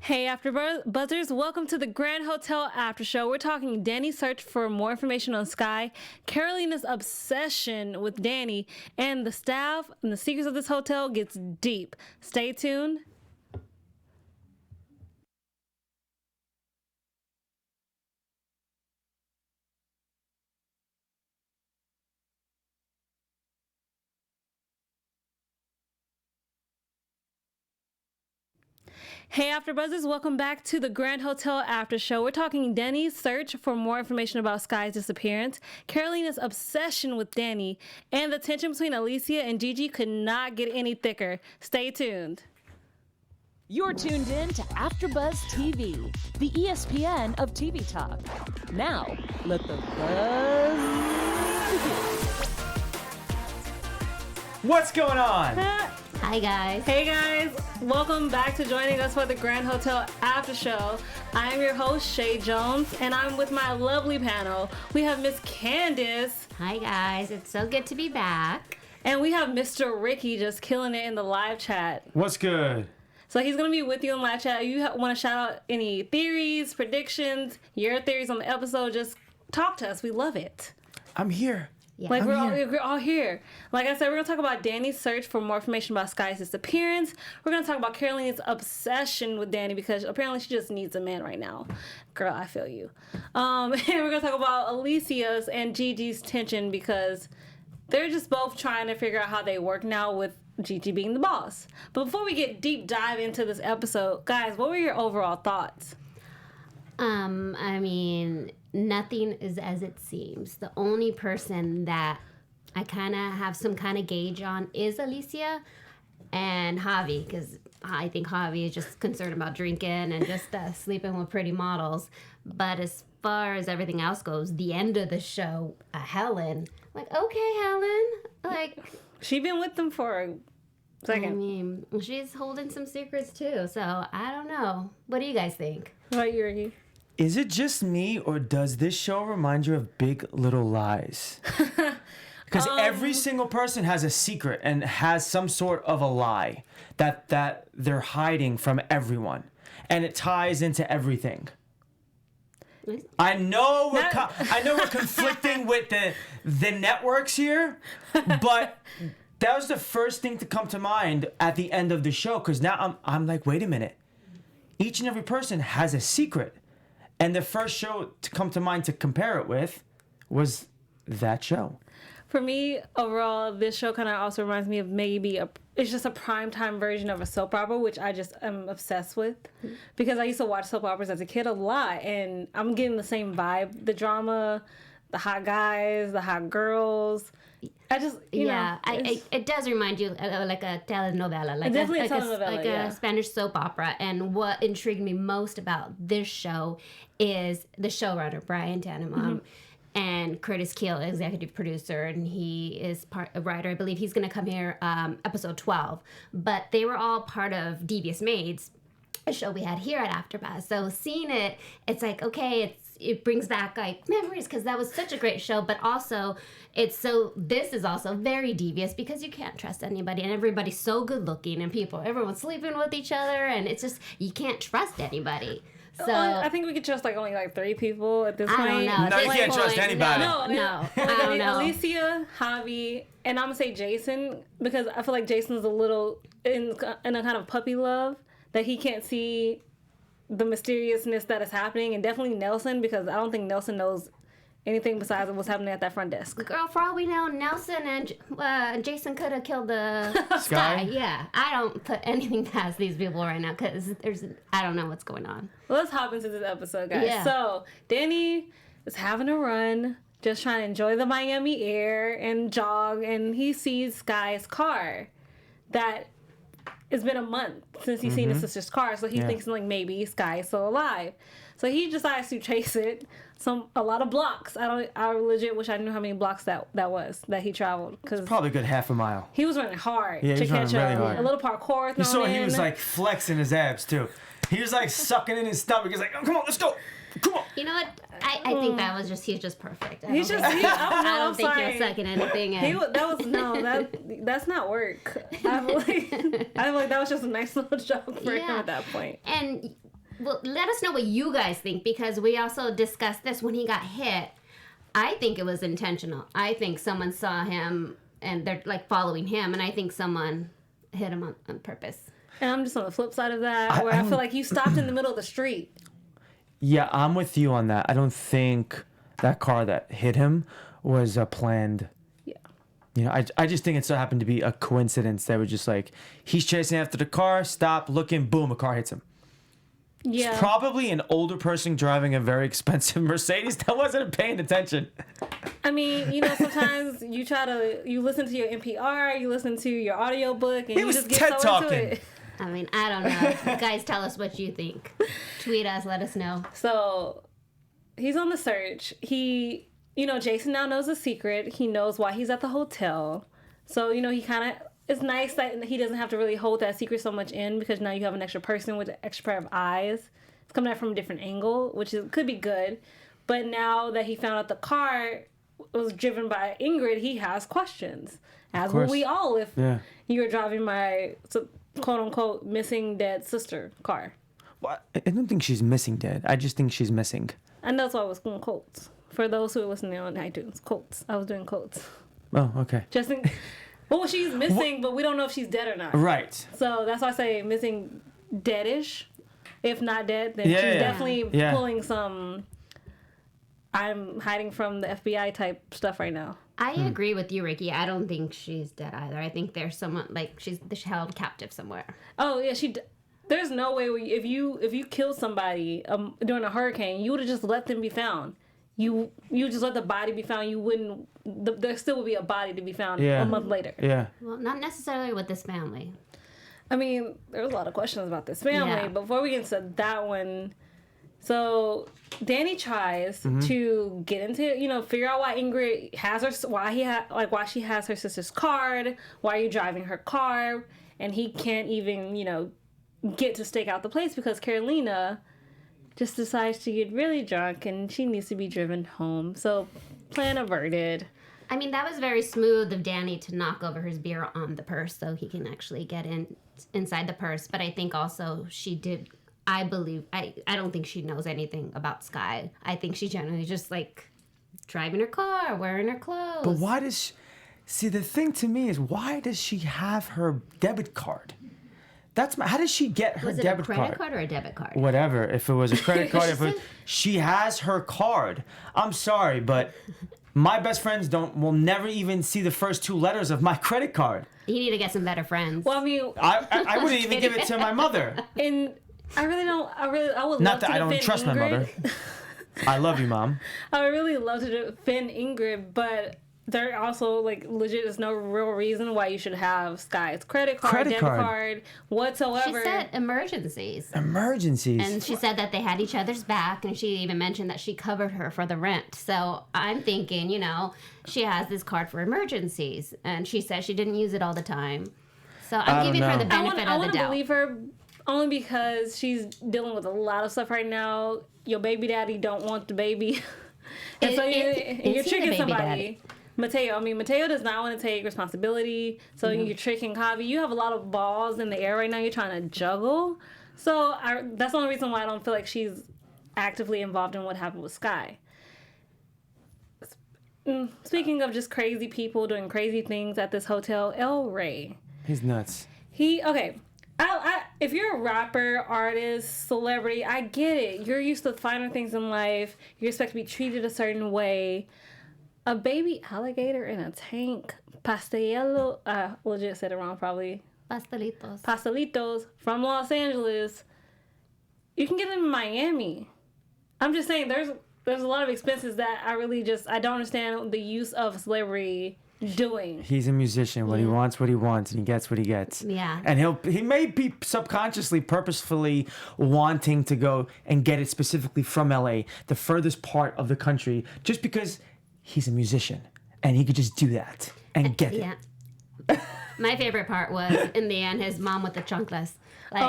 Hey, AfterBuzzers, welcome to the Grand Hotel After Show. We're talking Danny's search for more information on Sky, Karolina's obsession with Danny, and the staff and the secrets of this hotel gets deep. Stay tuned. Hey AfterBuzzers, welcome back to the Grand Hotel After Show. We're talking Danny's search for more information about Sky's disappearance, Karolina's obsession with Danny, and the tension between Alicia and Gigi could not get any thicker. Stay tuned. You're tuned in to AfterBuzz TV, the ESPN of TV talk. Now, let the buzz begin. What's going on? Hi guys. Hey guys, welcome back to joining us for the Grand Hotel After Show. I am your host, Chae Jones, and I'm with my lovely panel. We have Miss Candice. Hi guys, it's so good to be back. And we have Mr. Ricky just killing it in the live chat. What's good? So he's going to be with you in live chat. You want to shout out any theories, predictions, your theories on the episode, just talk to us. We love it. I'm here. Yeah. Like, we're all here. Like I said, we're going to talk about Danny's search for more information about Sky's disappearance. We're going to talk about Karolina's obsession with Danny because apparently she just needs a man right now. Girl, I feel you. And we're going to talk about Alicia's and Gigi's tension because they're just both trying to figure out how they work now with Gigi being the boss. But before we get deep dive into this episode, guys, what were your overall thoughts? I mean, nothing is as it seems. The only person that I kind of have some kind of gauge on is Alicia and Javi, because I think Javi is just concerned about drinking and just sleeping with pretty models. But as far as everything else goes, the end of the show, Helen, like, okay, Helen, like... She been with them for a second. I mean, she's holding some secrets too, so I don't know. What do you guys think? What about you, Ricky? Is it just me, or does this show remind you of Big Little Lies? Because every single person has a secret and has some sort of a lie that they're hiding from everyone, and it ties into everything. I know we're conflicting with the networks here, but that was the first thing to come to mind at the end of the show. Because now I'm like, wait a minute, each and every person has a secret. And the first show to come to mind to compare it with was that show. For me, overall, this show kind of also reminds me of it's just a primetime version of a soap opera, which I just am obsessed with. Because I used to watch soap operas as a kid a lot, and I'm getting the same vibe. The drama, the hot guys, the hot girls. I just, you know. It does remind you like a telenovela. Like definitely a telenovela, like a Spanish soap opera. And what intrigued me most about this show is the showrunner, Brian Tannenbaum, and Curtis Keel, executive producer, and he is a writer. I believe he's going to come here episode 12. But they were all part of Devious Maids, a show we had here at AfterBuzz. So seeing it, it's like, okay, it brings back like memories because that was such a great show. But also, this is also very devious because you can't trust anybody, and everybody's so good looking, and everyone's sleeping with each other, and it's just, you can't trust anybody. So I think we could trust only 3 people at this point. I don't know. No, you can't trust anybody. No, I don't know. Alicia, Javi, and I'm gonna say Jason because I feel like Jason's a little in a kind of puppy love that he can't see the mysteriousness that is happening, and definitely Nelson because I don't think Nelson knows anything besides what's happening at that front desk. Girl, for all we know, Nelson and Jason could have killed the Sky. Yeah, I don't put anything past these people right now because I don't know what's going on. Well, let's hop into this episode, guys. Yeah. So Danny is having a run, just trying to enjoy the Miami air and jog, and he sees Sky's car that it's been a month since he's seen his sister's car, so he thinks maybe Sky is still alive. So he decides to chase it a lot of blocks. I legit wish I knew how many blocks that was that he traveled, because Probably a good half a mile. he was running hard Yeah, to he's catch running up. really hard. A little parkour. You saw thrown he was in. flexing his abs too. He was sucking in his stomach. He's like, oh, come on, let's go. Come on. You know what? I think that was he's just perfect. I He's don't just. think- I I don't think he was sucking anything in. That's not work. I feel like that was just a nice little joke for him at that point. And Well, let us know what you guys think, because we also discussed this when he got hit. I think it was intentional. I think someone saw him and they're like following him, and I think someone hit him on purpose. And I'm just on the flip side of that, where I feel like you stopped in the middle of the street. Yeah, I'm with you on that. I don't think that car that hit him was planned. Yeah. You know, I just think it so happened to be a coincidence that was just like, he's chasing after the car, stop, looking, boom, a car hits him. Yeah. It's probably an older person driving a very expensive Mercedes that wasn't paying attention. I mean, you know, sometimes you listen to your NPR, you listen to your audiobook, and He you was just get TED so talking. into it. I mean, I don't know. Guys, tell us what you think. Tweet us, let us know. So he's on the search. Jason now knows the secret. He knows why he's at the hotel. So, it's nice that he doesn't have to really hold that secret so much in, because now you have an extra person with an extra pair of eyes. It's coming at from a different angle, which could be good. But now that he found out the car was driven by Ingrid, he has questions. As will we all if you were driving my quote-unquote missing dead sister car. Well, I don't think she's missing dead. I just think she's missing. And that's why I was doing quotes. For those who are listening on iTunes, quotes. I was doing quotes. Oh, okay. Just in... Well, she's missing, but we don't know if she's dead or not. Right. So that's why I say missing deadish. If not dead, then she's definitely pulling some I'm hiding from the FBI type stuff right now. I agree with you, Ricky. I don't think she's dead either. I think there's someone, like, she's held captive somewhere. Oh, yeah, there's no way if you killed somebody during a hurricane, you would have just let them be found. You just let the body be found. You wouldn't. There still would be a body to be found a month later. Yeah. Well, not necessarily with this family. I mean, there's a lot of questions about this family. But before we get into that one, so Danny tries to get into, figure out why Ingrid has her, why she has her sister's card. Why are you driving her car? And he can't even, get to stake out the place because Karolina just decides to get really drunk and she needs to be driven home. So, plan averted. I mean, that was very smooth of Danny to knock over his beer on the purse so he can actually get inside the purse. But I think also she did, I don't think she knows anything about Sky. I think she generally just, driving her car, wearing her clothes. But why does see, the thing to me is, why does she have her debit card? How does she get her debit card? Was it a credit card or a debit card? Whatever. If it was a credit card, she has her card. I'm sorry, but my best friends will never even see the first two letters of my credit card. You need to get some better friends. Well, I mean, I wouldn't even give it to my mother. And I really don't. I would Not love that to I don't trust Ingrid. my mother. I love you, Mom. I would really love to defend Ingrid, but there also legit is no real reason why you should have Sky's credit card, debit card, whatsoever. She said emergencies. Emergencies. And she said that they had each other's back, and she even mentioned that she covered her for the rent. So I'm thinking, she has this card for emergencies, and she said she didn't use it all the time. So I'm giving her the benefit of the doubt. I want to believe her only because she's dealing with a lot of stuff right now. Your baby daddy don't want the baby. And so you're tricking somebody. Mateo does not want to take responsibility. So you're tricking Javi. You have a lot of balls in the air right now. You're trying to juggle. So that's the only reason why I don't feel like she's actively involved in what happened with Sky. Speaking of just crazy people doing crazy things at this hotel, El Rey. He's nuts. If you're a rapper, artist, celebrity, I get it. You're used to finer things in life. You expect to be treated a certain way. A baby alligator in a tank, legit said it wrong probably. Pastelitos from Los Angeles. You can get them in Miami. I'm just saying there's a lot of expenses that I don't understand the use of celebrity doing. He's a musician. He wants what he wants, and he gets what he gets. Yeah. And he may be subconsciously, purposefully wanting to go and get it specifically from LA, the furthest part of the country, just because he's a musician and he could just do that and get it. My favorite part was, in the end, his mom with the chanclas.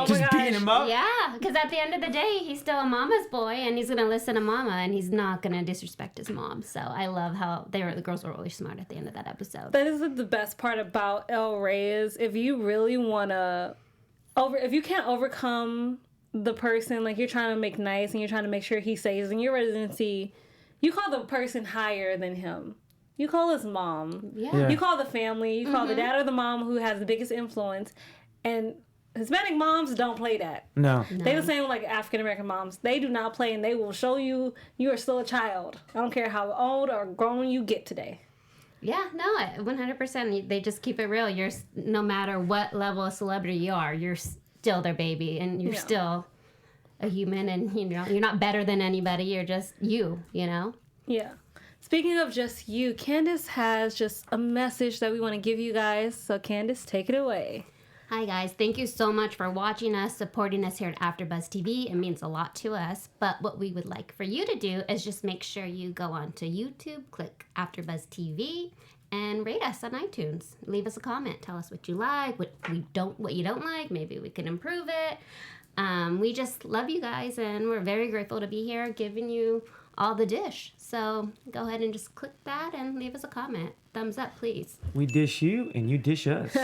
Just beating him up? Yeah, because at the end of the day, he's still a mama's boy, and he's going to listen to mama, and he's not going to disrespect his mom. So I love how the girls were really smart at the end of that episode. That is the best part about El Rey is if you really want to, if you can't overcome the person, like, you're trying to make nice and you're trying to make sure he stays in your residency, you call the person higher than him. You call his mom. Yeah. You call the family. You call the dad or the mom who has the biggest influence. And Hispanic moms don't play that. No. They the same like African American moms. They do not play, and they will show you are still a child. I don't care how old or grown you get today. Yeah, no, 100%. They just keep it real. You're no matter what level of celebrity you are, you're still their baby, and you're still a human, and you're not better than anybody. You're just you know. Yeah. Speaking of just you, Candice has just a message that we want to give you guys. So Candice, take it away. Hi guys, thank you so much for watching us, supporting us here at AfterBuzz TV. It means a lot to us. But what we would like for you to do is just make sure you go onto YouTube, click AfterBuzz TV, and rate us on iTunes. Leave us a comment. Tell us what you like, what you don't like. Maybe we can improve it. We just love you guys, and we're very grateful to be here, giving you all the dish. So go ahead and just click that and leave us a comment. Thumbs up, please. We dish you, and you dish us.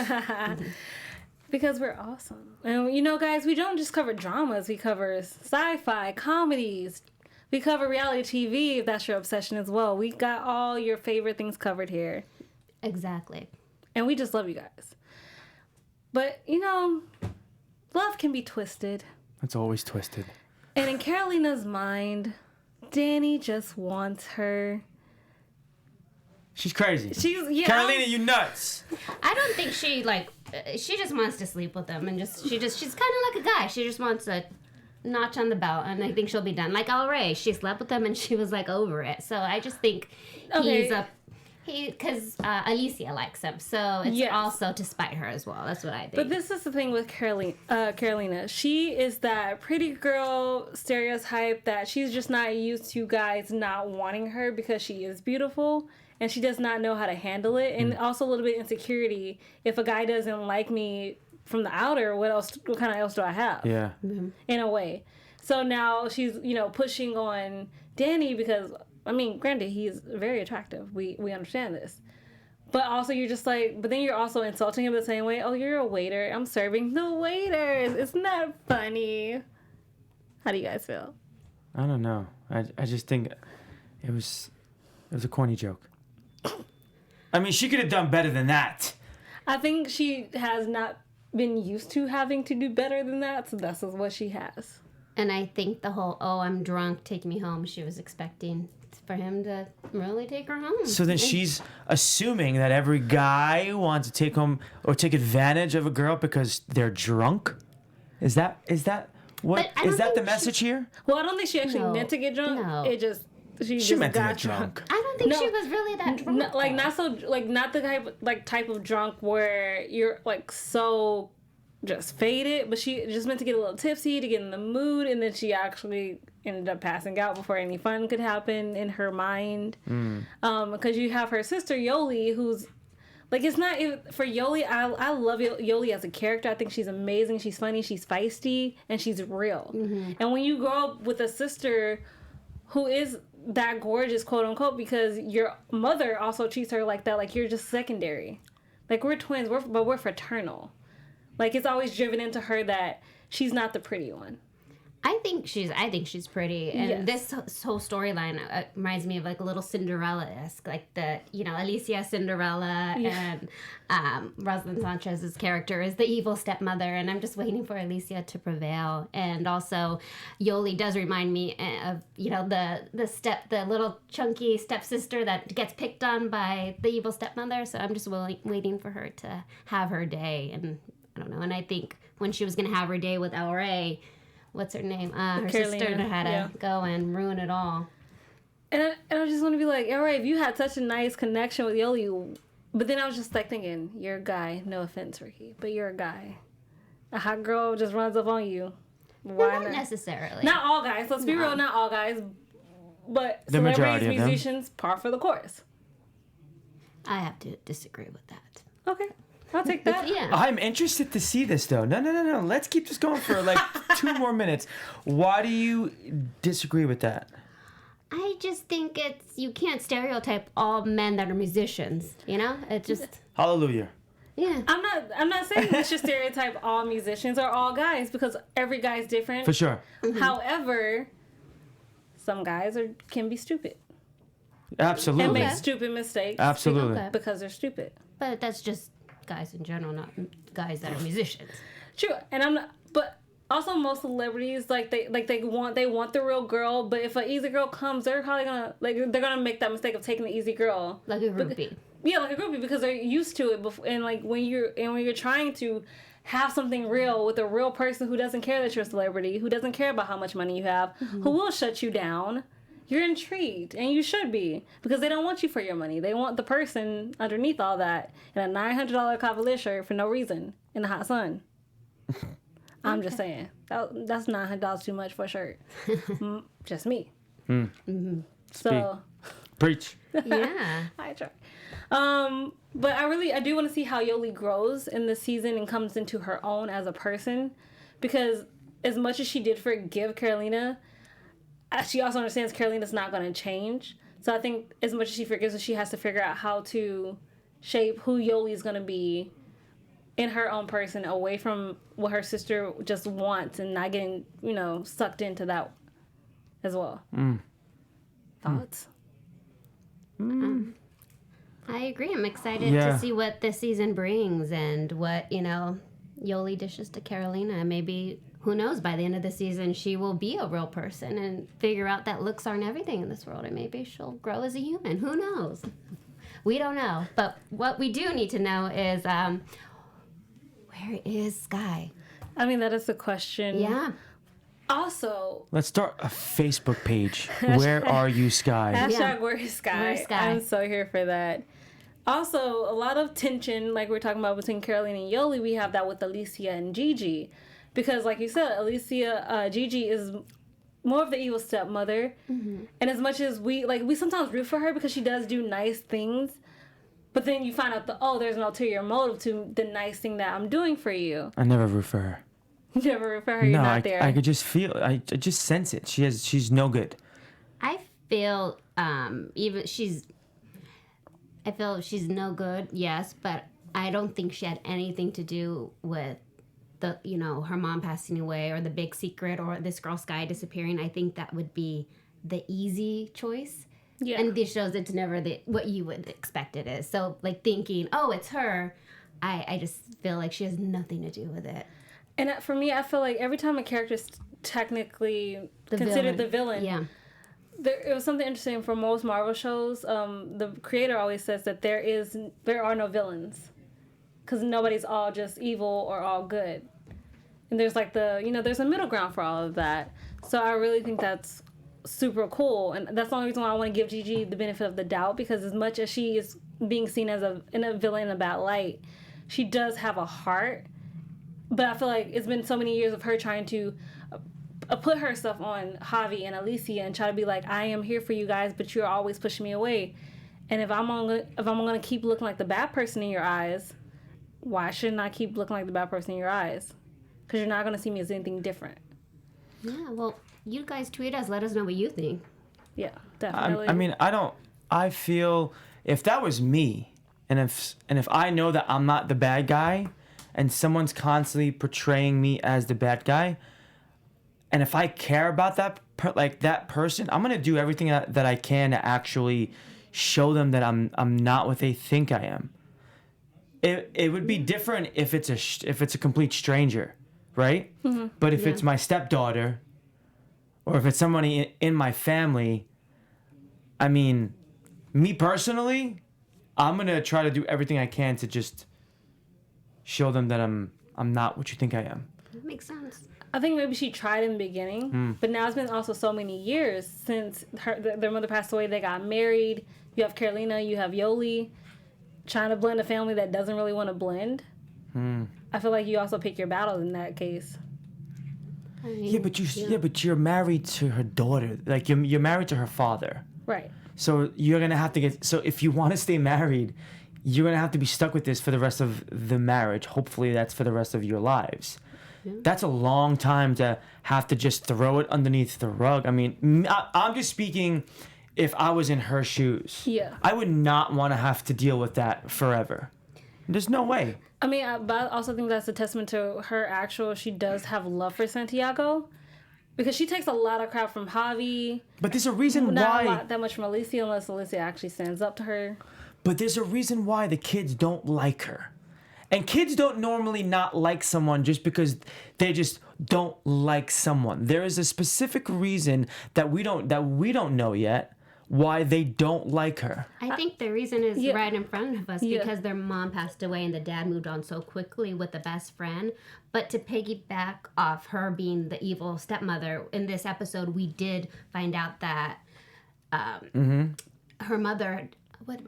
Because we're awesome. And guys, we don't just cover dramas. We cover sci-fi, comedies. We cover reality TV, if that's your obsession as well. We got all your favorite things covered here. Exactly. And we just love you guys. But, love can be twisted. It's always twisted. And in Karolina's mind, Danny just wants her. She's crazy. Karolina, you nuts. I don't think she just wants to sleep with him, and she's kind of like a guy. She just wants a notch on the belt, and I think she'll be done. Like Alray, she slept with him and she was like over it. So I just think because Alicia likes him, so it's also to spite her as well. That's what I think. But this is the thing with Karolina. She is that pretty girl stereotype that she's just not used to guys not wanting her because she is beautiful. And she does not know how to handle it. And also a little bit insecurity. If a guy doesn't like me from the outer, what kind of else do I have? Yeah. Mm-hmm. In a way. So now she's, pushing on Danny because, granted, he's very attractive. We understand this. But also you're just like, but then you're also insulting him the same way. Oh, you're a waiter. I'm serving the waiters. Isn't that funny? How do you guys feel? I don't know. I just think it was a corny joke. She could have done better than that. I think she has not been used to having to do better than that, so this is what she has. And I think the whole, I'm drunk, take me home, she was expecting for him to really take her home. So then she's assuming that every guy wants to take home or take advantage of a girl because they're drunk? Is that what is that the message here? Well, I don't think she actually meant to get drunk. No. It just she just meant got to get drunk. I don't think she was really that drunk. Not the type of drunk where you're so just faded, but she just meant to get a little tipsy to get in the mood, and then she actually ended up passing out before any fun could happen in her mind. Because you have her sister Yoli, who's it's not for Yoli. I love Yoli as a character. I think she's amazing. She's funny. She's feisty, and she's real. Mm-hmm. And when you grow up with a sister who is that gorgeous, quote unquote, because your mother also treats her like that, like you're just secondary. Like we're twins, but we're fraternal. Like it's always driven into her that she's not the pretty one. I think she's pretty, and this whole storyline reminds me of a little Cinderella-esque, like the Alicia Cinderella, and Rosalind Sanchez's character is the evil stepmother, and I'm just waiting for Alicia to prevail. And also, Yoli does remind me of the little chunky stepsister that gets picked on by the evil stepmother. So I'm just waiting for her to have her day, and I don't know. And I think when she was gonna have her day with Alray, what's her name? Her sister had to go and ruin it all. And I just want to be like, all right, if you had such a nice connection with Yoli, but then I was just thinking, you're a guy. No offense, Ricky, but you're a guy. A hot girl just runs up on you. Why not necessarily. Not all guys. Let's be real. Not all guys, but the majority of musicians, par for the course. I have to disagree with that. Okay. I'll take that. Yeah. I'm interested to see this, though. No. Let's keep this going for 2 more minutes. Why do you disagree with that? I just think you can't stereotype all men that are musicians, It's just... Hallelujah. Yeah. I'm not saying we should stereotype all musicians or all guys because every guy's different. For sure. However, some guys can be stupid Absolutely. and make stupid mistakes. Absolutely. Okay. Because they're stupid. But that's just guys in general, not guys that are musicians. True, and I'm not. But also, most celebrities they want the real girl. But if an easy girl comes, they're probably gonna they're gonna make that mistake of taking the easy girl. Like a groupie. Yeah, like a groupie because they're used to it. Before, and when you're trying to have something real with a real person who doesn't care that you're a celebrity, who doesn't care about how much money you have, who will shut you down, you're intrigued, and you should be because they don't want you for your money. They want the person underneath all that in a $900 cavalier shirt for no reason in the hot sun. I'm just saying that's $900 too much for a shirt. Just me. So. Preach. Yeah. I try. But I do want to see how Yoli grows in this season and comes into her own as a person, because as much as she did forgive Karolina, she also understands Karolina's not going to change. So I think as much as she forgives her, she has to figure out how to shape who Yoli's going to be in her own person, away from what her sister just wants and not getting, sucked into that as well. Thoughts? I agree. I'm excited to see what this season brings and what, Yoli dishes to Karolina. Maybe, who knows, by the end of the season, she will be a real person and figure out that looks aren't everything in this world. And maybe she'll grow as a human. Who knows? We don't know. But what we do need to know is, where is Sky? I mean, that is the question. Yeah. Also, Let's start a Facebook page. Where are you, Sky? hashtag Where's Sky? Where's Sky? I'm so here for that. Also, a lot of tension, like we're talking about between Karolina and Yoli, we have that with Alicia and Gigi. Because, like you said, Gigi is more of the evil stepmother. And as much as we sometimes root for her because she does do nice things, but then you find out there's an ulterior motive to the nice thing that I'm doing for you. I never root for her. You never root for her, you're not there. I could just feel, I just sense it. She's no good. I feel I feel she's no good, yes, but I don't think she had anything to do with her mom passing away or the big secret or this girl Sky disappearing. I think that would be the easy choice. Yeah. And these shows, it's never what you would expect it is. So, thinking, oh, it's her, I just feel like she has nothing to do with it. And for me, I feel like every time a character is technically considered the villain, Yeah. it was something interesting for most Marvel shows. The creator always says that there are no villains, because nobody's all just evil or all good, and there's there's a middle ground for all of that. So I really think that's super cool, and that's the only reason why I want to give Gigi the benefit of the doubt, because as much as she is being seen as a villain in a bad light, she does have a heart. But I feel like it's been so many years of her trying to put herself on Javi and Alicia and try to be like, I am here for you guys, but you're always pushing me away. And if I'm gonna keep looking like the bad person in your eyes, why shouldn't I keep looking like the bad person in your eyes? Because you're not gonna see me as anything different. Yeah, well, you guys tweet us. Let us know what you think. Yeah, definitely. I feel if that was me, and if I know that I'm not the bad guy, and someone's constantly portraying me as the bad guy, and if I care about that person, I'm gonna do everything that I can to actually show them that I'm not what they think I am. It would be different if it's a complete stranger, right? Mm-hmm. But if it's my stepdaughter, or if it's somebody in my family, I mean, me personally, I'm gonna try to do everything I can to just show them that I'm not what you think I am. That makes sense. I think maybe she tried in the beginning, but now it's been also so many years since their mother passed away. They got married. You have Karolina, you have Yoli, trying to blend a family that doesn't really want to blend. I feel like you also pick your battles in that case. I mean, but you're married to her daughter. Like you're married to her father. Right. So you're gonna have to so if you want to stay married, you're gonna have to be stuck with this for the rest of the marriage. Hopefully that's for the rest of your lives. Yeah. That's a long time to have to just throw it underneath the rug. I mean, I'm just speaking if I was in her shoes. Yeah. I would not want to have to deal with that forever. There's no way. I mean, but I also think that's a testament to her actual. She does have love for Santiago, because she takes a lot of crap from Javi. But there's a reason Not why. that much from Alicia, unless Alicia actually stands up to her. But there's a reason why the kids don't like her. And kids don't normally not like someone just because they just don't like someone. There is a specific reason that we don't know yet why they don't like her. I think the reason is Yeah. right in front of us Yeah. because their mom passed away and the dad moved on so quickly with the best friend. But to piggyback off her being the evil stepmother, in this episode we did find out that her mother,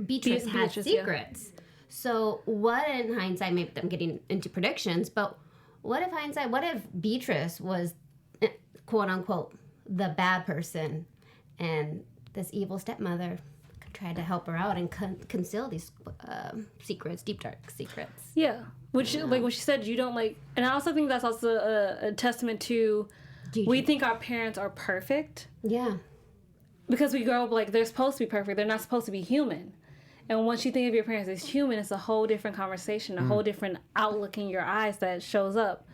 Beatrice, had Beatrice, yeah. secrets. So what in hindsight, maybe I'm getting into predictions, but what if Beatrice was, quote unquote, the bad person and this evil stepmother tried to help her out and conceal these secrets, deep, dark secrets. Yeah. Which, like when she said, you don't like... And I also think that's also a testament to... Gigi. We think our parents are perfect. Yeah. Because we grow up like they're supposed to be perfect. They're not supposed to be human. And once you think of your parents as human, it's a whole different conversation, a whole different outlook in your eyes that shows up.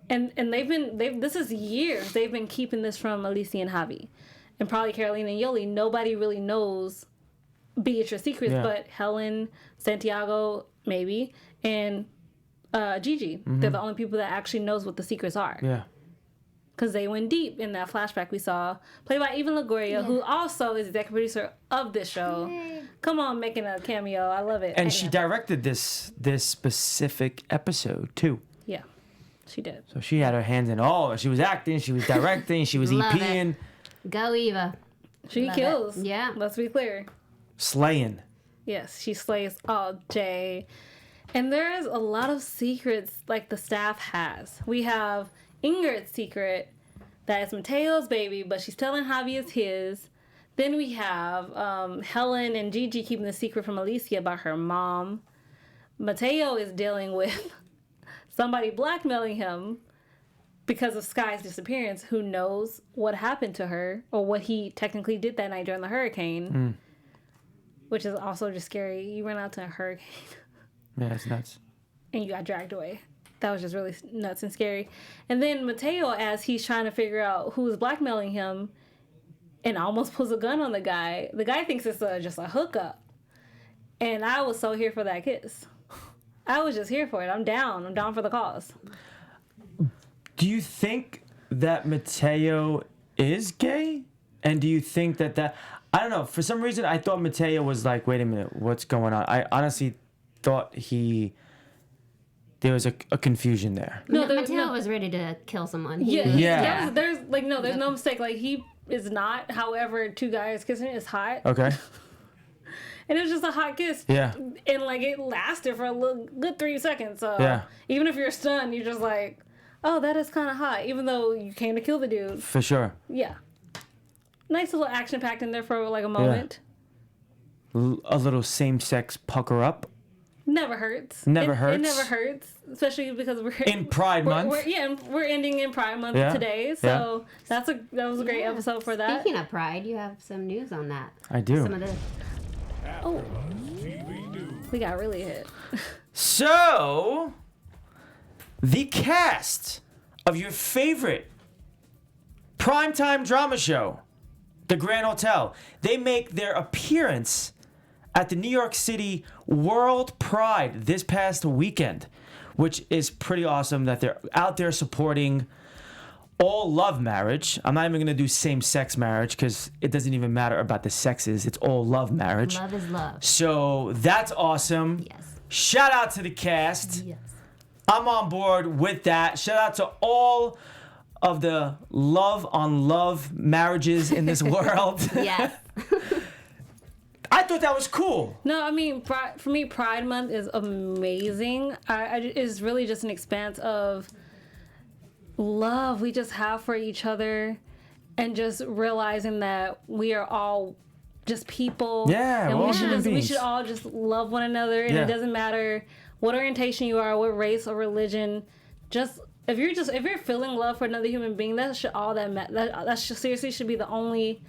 And this is years they've been keeping this from Alicia and Javi. And probably Karolina and Yoli. Nobody really knows Beatrice's secrets, but Helen, Santiago, maybe, and Gigi. They're the only people that actually knows what the secrets are. Yeah. Because they went deep in that flashback we saw, played by Eva Longoria, who also is the executive producer of this show. Yay. Come on, making a cameo. I love it. And she directed this specific episode too. Yeah, she did. So she had her hands in all. She was acting, she was directing, she was Love EPing, Go Eva. She Love kills. it. Yeah. Let's be clear. slaying. Yes, she slays all day. And there's a lot of secrets like the staff has. We have Ingrid's secret that is Mateo's baby, but she's telling Javi it's his. Then we have Helen and Gigi keeping the secret from Alicia about her mom. Mateo is dealing with somebody blackmailing him because of Sky's disappearance. Who knows what happened to her or what he technically did that night during the hurricane. Which is also just scary. You ran out to a hurricane Yeah, it's nuts. and you got dragged away. That was just really nuts and scary. And then Mateo, as he's trying to figure out who's blackmailing him and almost pulls a gun on the guy thinks it's just a hookup. And I was so here for that kiss. I was just here for it. I'm down for the cause. Do you think that Mateo is gay? And do you think that I don't know, for some reason I thought Mateo was like, wait a minute, what's going on? I honestly thought there was a confusion there. Mateo was ready to kill someone. Yeah. There's no mistake. Like, he is not. However, two guys kissing is hot. Okay. And it was just a hot kiss. Yeah. And like it lasted for a good 3 seconds. So Yeah. even if you're stunned, you're just like, oh, that is kind of hot. Even though you came to kill the dude. For sure. Yeah. Nice little action packed in there for like a moment. A little same-sex pucker up. Never hurts. Never It hurts. never hurts, especially because we're In Pride Month. We're ending in Pride Month Yeah. today, so that was a great episode for that. Speaking of Pride, you have some news on that. I do. Some of the Oh, we got really hit. So, the cast of your favorite primetime drama show, The Grand Hotel, they make their appearance at the New York City World Pride this past weekend, which is pretty awesome that they're out there supporting all love marriage. I'm not even going to do same-sex marriage because it doesn't even matter about the sexes. It's all love marriage. love is love. So that's awesome. Yes. Shout out to the cast. Yes. I'm on board with that. Shout out to all of the love on love marriages in this world. Yes. I thought that was cool. No, I mean, for me, Pride Month is amazing. It's really just an expanse of love we just have for each other, and just realizing that we are all just people. Yeah, and we're all we human beings. should all just love one another, and Yeah. it doesn't matter what orientation you are, what race or religion. Just if you're feeling love for another human being, that should all that seriously should be the only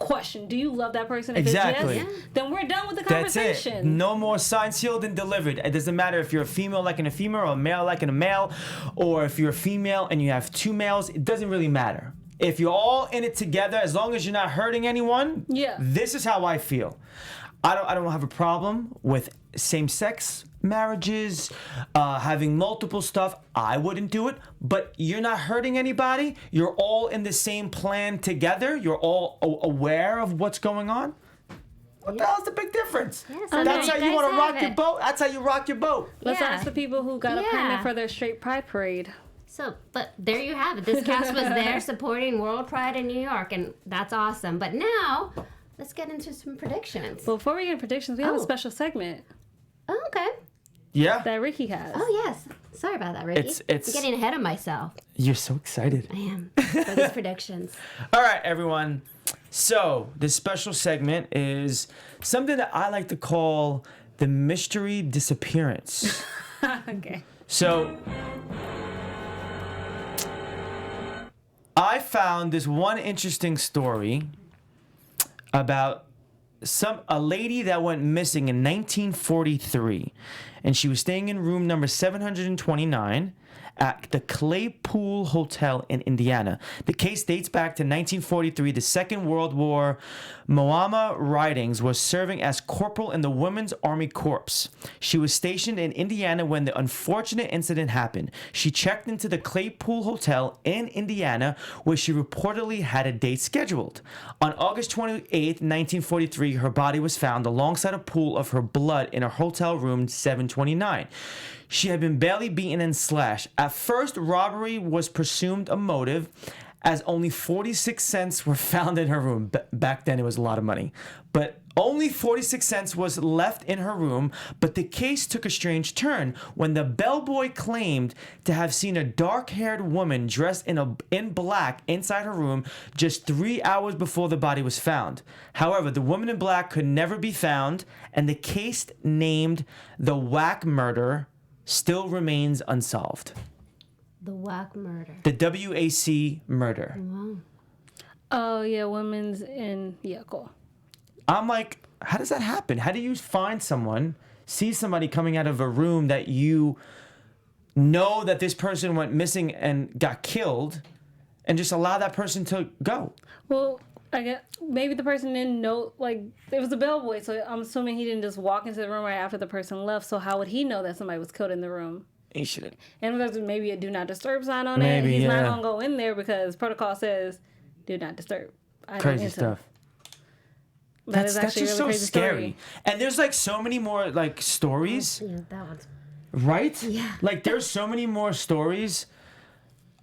question. Do you love that person? If Exactly. it's yes, then we're done with the That's conversation. it. No more signed, sealed, and delivered. It doesn't matter if you're a female liking a female or a male liking a male, or if you're a female and you have 2 males. It doesn't really matter. If you're all in it together, as long as you're not hurting anyone, this is how I feel. I don't have a problem with same-sex marriages, having multiple stuff. I wouldn't do it, but you're not hurting anybody. You're all in the same plan together. You're all aware of what's going on. What the hell's the big difference? Yeah, so That's how you want to rock your it. boat. That's how you rock your boat. Let's ask the people who got a Yeah. permit for their straight pride parade. So, but there you have it. This cast was there supporting World Pride in New York, and that's awesome. But now, let's get into some predictions. Before we get into predictions, we have a special segment Oh, okay. Yeah. that Ricky has. Oh, yes. Sorry about that, Ricky. It's- I'm getting ahead of myself. You're so excited. I am for these predictions. All right, everyone. So, this special segment is something that I like to call the mystery disappearance. Okay. So, I found this one interesting story about a lady that went missing in 1943, and she was staying in room number 729 at the Claypool Hotel in Indiana. The case dates back to 1943. The Second World War. Moama Ridings was serving as corporal in the Women's Army Corps. She was stationed in Indiana when the unfortunate incident happened. She checked into the Claypool Hotel in Indiana, where she reportedly had a date scheduled. On August 28th, 1943, her body was found alongside a pool of her blood in her hotel room 729. She had been badly beaten and slashed. At first, robbery was presumed a motive, as only 46 cents were found in her room. Back then, it was a lot of money. But only 46 cents was left in her room. But the case took a strange turn when the bellboy claimed to have seen a dark-haired woman dressed in black inside her room just 3 hours before the body was found. However, the woman in black could never be found, and the case named the Whack murder still remains unsolved. The Whack murder. The WAC murder. Oh, yeah, women's in... Yeah, cool. I'm like, how does that happen? How do you find someone, see somebody coming out of a room that you know that this person went missing and got killed, and just allow that person to go? Well, I guess maybe the person didn't know, like, it was a bellboy, so I'm assuming he didn't just walk into the room right after the person left, so how would he know that somebody was killed in the room? He shouldn't. And there's maybe a do not disturb sign on Maybe, it. He's not yeah. going to go in there because protocol says do not disturb. I don't Crazy enter. stuff. That's That's actually just a so really crazy scary. story. And there's like so many more like stories, Yeah, that one's. right? Yeah. Like there's so many more stories.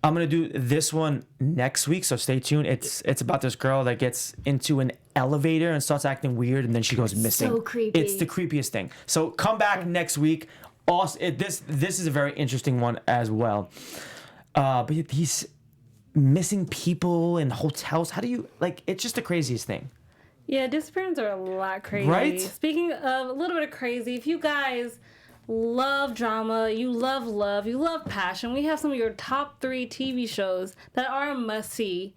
I'm gonna do this one next week, so stay tuned. It's about this girl that gets into an elevator and starts acting weird, and then she goes missing. So creepy. It's the creepiest thing. So come back next week. Also, this is a very interesting one as well. But these missing people in hotels, how do you like? It's just the craziest thing. Yeah, disappearances are a lot crazy. Right? Speaking of a little bit of crazy, if you guys love drama, you love love, you love passion, we have some of your top 3 TV shows that are a must-see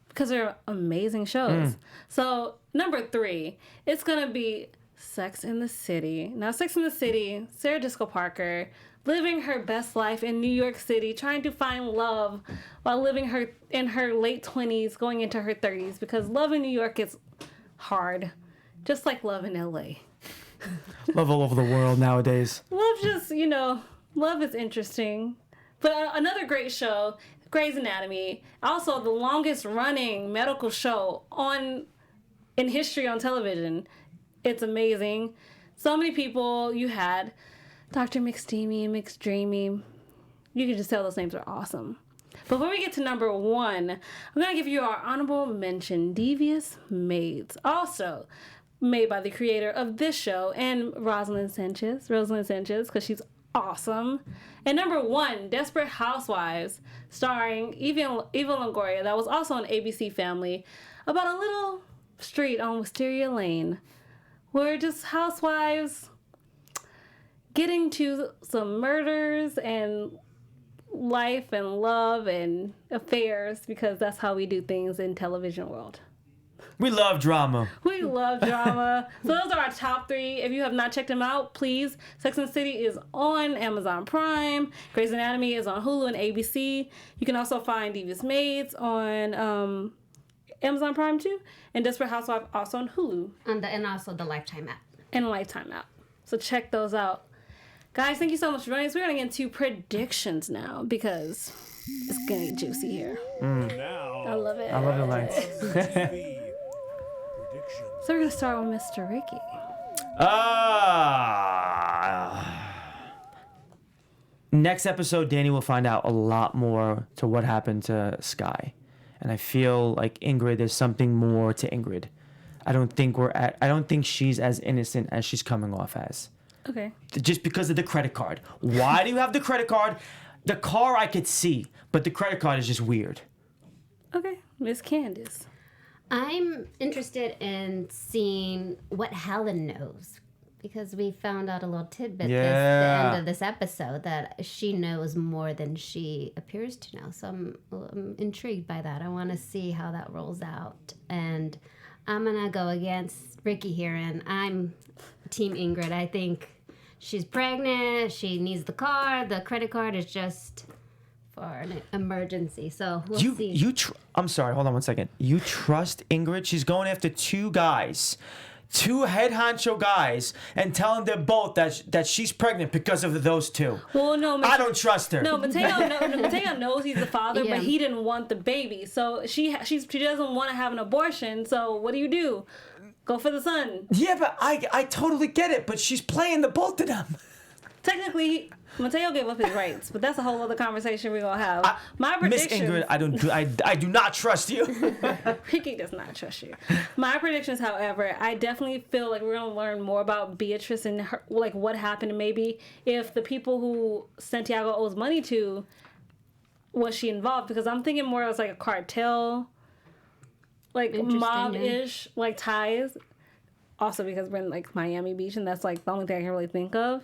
because they're amazing shows. So, number 3, it's going to be Sex in the City. Now, Sex in the City, Sarah Jessica Parker, living her best life in New York City, trying to find love while living her in her late 20s, going into her 30s, because love in New York is hard, just like love in LA. Love all over the world nowadays. Love just, love is interesting. But another great show, Grey's Anatomy, also the longest running medical show in history on television. It's amazing. So many people you had. Dr. McSteamy, McDreamy. You can just tell those names are awesome. Before we get to number 1, I'm going to give you our honorable mention, Devious Maids. Also made by the creator of this show and Rosalind Sanchez, because she's awesome. And number 1, Desperate Housewives, starring Eva Longoria. That was also on ABC Family, about a little street on Wisteria Lane where just housewives getting to some murders and life and love and affairs, because that's how we do things in television world. We love drama. We love drama. So those are our top 3. If you have not checked them out, please. Sex and the City is on Amazon Prime. Grey's Anatomy is on Hulu and ABC. You can also find Devious Maids on Amazon Prime too. And Desperate Housewives also on Hulu. And also the Lifetime app. And Lifetime app. So check those out. Guys, thank you so much for joining us. We're going to get into predictions now because it's going to get juicy here. I love it. I love the lights. So we're going to start with Mr. Ricky. Next episode, Danny will find out a lot more to what happened to Sky. And I feel like Ingrid, there's something more to Ingrid. I don't think she's as innocent as she's coming off as. Okay. Just because of the credit card. Why do you have the credit card? The car I could see, but the credit card is just weird. Okay. Miss Candice. I'm interested in seeing what Helen knows, because we found out a little tidbit at the end of this episode that she knows more than she appears to know. So I'm intrigued by that. I want to see how that rolls out. And I'm going to go against Ricky here, and I'm Team Ingrid. I think she's pregnant. She needs the card. The credit card is just for an emergency. So we'll see. I'm sorry. Hold on one second. You trust Ingrid? She's going after 2 guys. 2 head honcho guys, and telling them both that she's pregnant because of those 2. Well, no, I don't trust her. No, Mateo knows he's the father, but he didn't want the baby, so she doesn't want to have an abortion. So what do? Go for the son. Yeah, but I totally get it. But she's playing the both of them. Technically, Mateo gave up his rights, but that's a whole other conversation we're gonna have. My prediction, Miss Ingrid, I do not trust you. Ricky does not trust you. My predictions, however, I definitely feel like we're gonna learn more about Beatrice and her, like what happened, and maybe if the people who Santiago owes money to, was she involved? Because I'm thinking more as like a cartel, like mob-ish, like ties. Also because we're in like Miami Beach, and that's like the only thing I can really think of.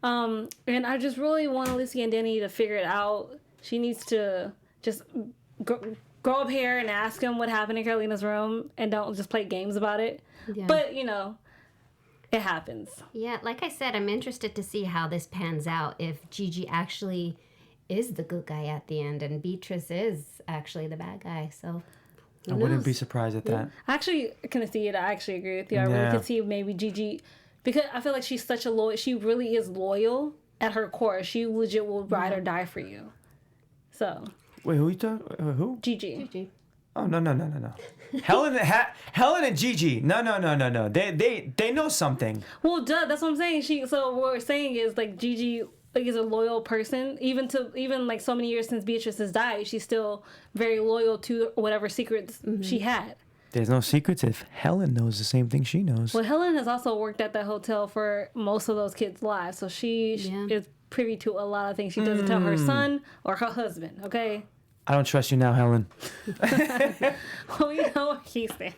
And I just really want Alicia and Danny to figure it out. She needs to just grow up here and ask him what happened in Karolina's room, and don't just play games about it. Yeah. But, it happens. Yeah, like I said, I'm interested to see how this pans out, if Gigi actually is the good guy at the end and Beatrice is actually the bad guy. So I wouldn't be surprised at that. I actually can see it. I actually agree with you. I really could see maybe Gigi... Because I feel like she's such a loyal... She really is loyal at her core. She legit will ride or die for you. So... Wait, who you talking? Who? Gigi. Oh, no. Helen and Gigi. No. They know something. Well, duh. That's what I'm saying. So what we're saying is, like, Gigi is a loyal person. Even like so many years since Beatrice has died, she's still very loyal to whatever secrets she had. There's no secrets if Helen knows the same thing she knows. Well, Helen has also worked at that hotel for most of those kids' lives, so she is privy to a lot of things she doesn't tell her son or her husband, okay? I don't trust you now, Helen. Well, you know what he's saying.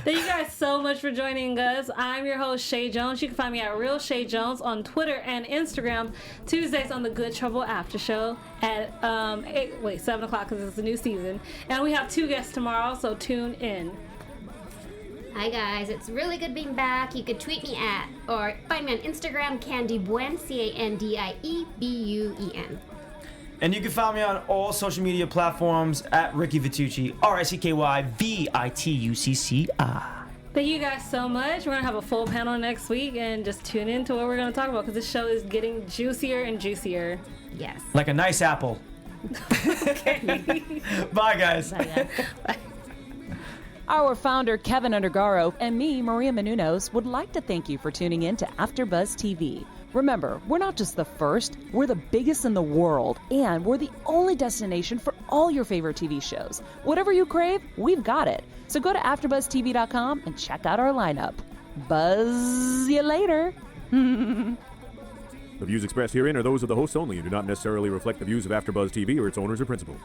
Thank you guys so much for joining us. I'm your host, Chae Jones. You can find me at Real Chae Jones on Twitter and Instagram. Tuesdays on the Good Trouble After Show at 7 o'clock because it's a new season. And we have 2 guests tomorrow, so tune in. Hi guys, it's really good being back. You could tweet me at or find me on Instagram, Candy Buen, CandiBuen. And you can find me on all social media platforms at Ricky Vitucci, RICKYVITUCCI. Thank you guys so much. We're going to have a full panel next week, and just tune in to what we're going to talk about, because this show is getting juicier and juicier. Yes. Like a nice apple. Okay. Bye, guys. Bye, guys. Bye. Our founder, Keven Undergaro, and me, Maria Menounos, would like to thank you for tuning in to AfterBuzz TV. Remember, we're not just the first, we're the biggest in the world, and we're the only destination for all your favorite TV shows. Whatever you crave, we've got it. So go to AfterBuzzTV.com and check out our lineup. Buzz you later. The views expressed herein are those of the hosts only and do not necessarily reflect the views of AfterBuzz TV or its owners or principals.